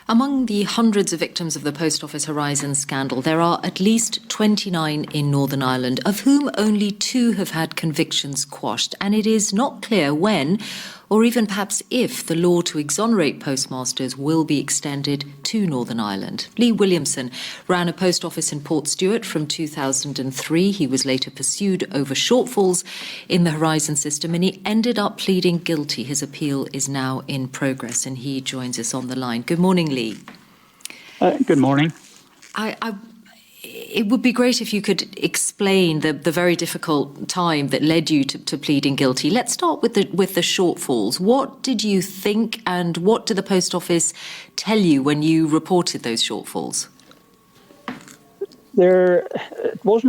Among the hundreds of victims of the Post Office Horizon scandal, there are at least 29 in Northern Ireland, of whom only 2 have had convictions quashed. And it is not clear when, or even perhaps if, the law to exonerate postmasters will be extended to Northern Ireland. Lee Williamson ran a post office in Portstewart from 2003. He was later pursued over shortfalls in the Horizon system, and he ended up pleading guilty. His appeal is now in progress, and he joins us on the line. Good morning, Lee. Good morning. It would be great if you could explain the very difficult time that led you to pleading guilty. Let's start with the shortfalls. What did you think, and what did the Post Office tell you when you reported those shortfalls? It was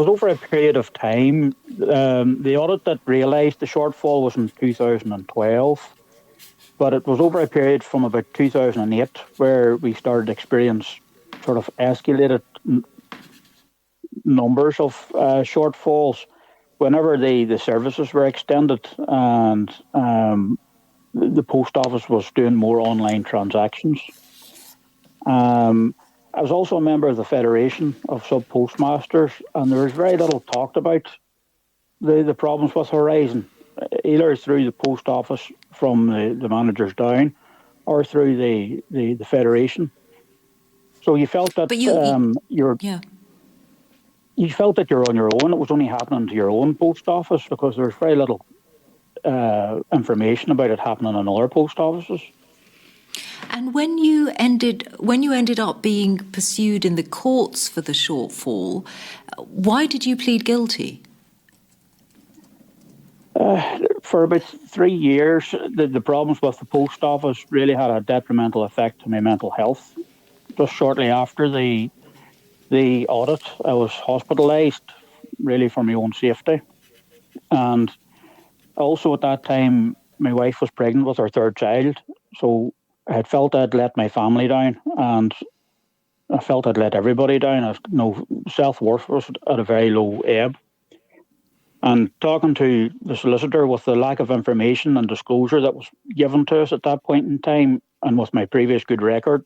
over a period of time. The audit that realised the shortfall was in 2012, but it was over a period from about 2008 where we started to experience sort of escalated numbers of shortfalls whenever the services were extended, and the post office was doing more online transactions. I was also a member of the Federation of Subpostmasters, and there was very little talked about the problems with Horizon, either through the post office from the managers down, or through the Federation. So you felt that you felt that you're on your own. It was only happening to your own post office because there's very little information about it happening in other post offices. And when you ended up being pursued in the courts for the shortfall, why did you plead guilty? For about 3 years, the problems with the post office really had a detrimental effect on my mental health. Just shortly after the audit, I was hospitalised, really for my own safety. And also at that time, my wife was pregnant with her 3rd child. So I had felt I'd let my family down, and I felt I'd let everybody down. Self-worth was at a very low ebb. And talking to the solicitor, with the lack of information and disclosure that was given to us at that point in time, and with my previous good record,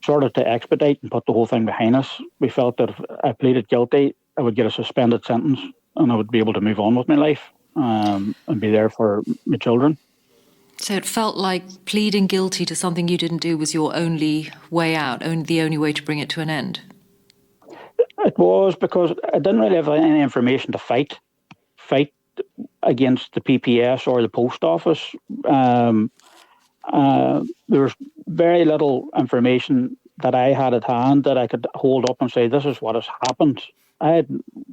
sort of to expedite and put the whole thing behind us, we felt that if I pleaded guilty, I would get a suspended sentence and I would be able to move on with my life and be there for my children. So it felt like pleading guilty to something you didn't do was your only way out, the only way to bring it to an end? It was, because I didn't really have any information to fight against the PPS or the post office. There was very little information that I had at hand that I could hold up and say, this is what has happened. I had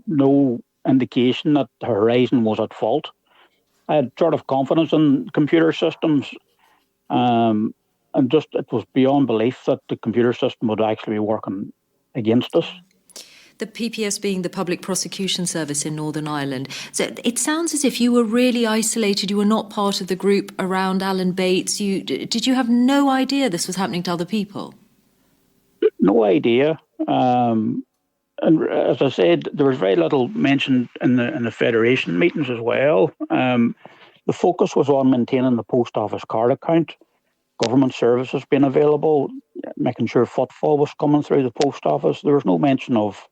no indication that Horizon was at fault. I had sort of confidence in computer systems, and just it was beyond belief that the computer system would actually be working against us. The PPS being the Public Prosecution Service in Northern Ireland. So it sounds as if you were really isolated. You were not part of the group around Alan Bates. Did you have no idea this was happening to other people? No idea. And as I said, there was very little mentioned in the Federation meetings as well. The focus was on maintaining the post office card account, government services being available, making sure footfall was coming through the post office. There was no mention of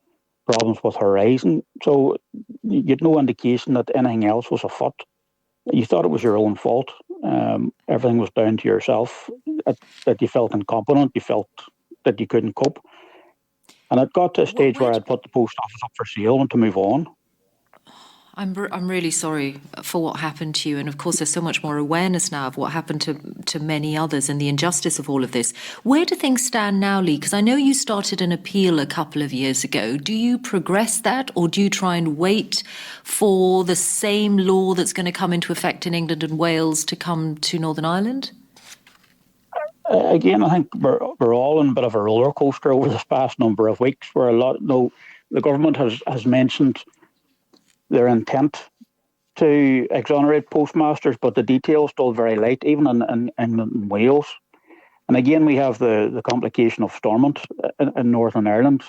problems with Horizon, so you had no indication that anything else was afoot. You thought it was your own fault. Everything was down to yourself, that you felt incompetent, you felt that you couldn't cope. And it got to a stage where I'd put the post office up for sale and to move on. I'm really sorry for what happened to you. And of course, there's so much more awareness now of what happened to many others and the injustice of all of this. Where do things stand now, Lee? Because I know you started an appeal a couple of years ago. Do you progress that, or do you try and wait for the same law that's going to come into effect in England and Wales to come to Northern Ireland? Again, I think we're all in a bit of a roller coaster over this past number of weeks, where the government has mentioned their intent to exonerate postmasters, but the details still very light, even in England and Wales. And again, we have the complication of Stormont in Northern Ireland.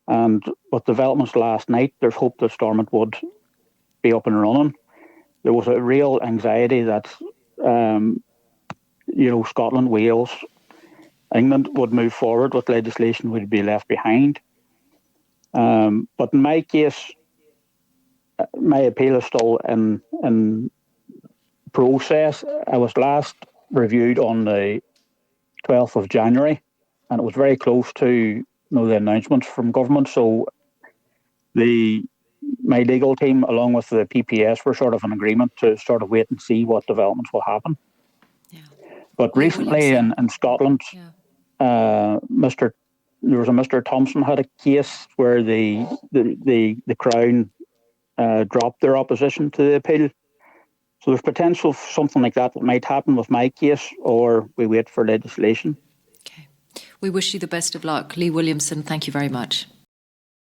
And with developments last night, there's hope that Stormont would be up and running. There was a real anxiety that Scotland, Wales, England would move forward with legislation, we'd be left behind. But in my case, my appeal is still in process. I was last reviewed on the 12th of January, and it was very close to the announcements from government. So my legal team, along with the PPS, were sort of in agreement to sort of wait and see what developments will happen. Yeah. But Lee recently Williamson. in Scotland, there was a Mr. Thompson had a case where the Crown dropped their opposition to the appeal. So there's potential for something like that might happen with my case, or we wait for legislation. Okay. We wish you the best of luck. Lee Williamson, thank you very much.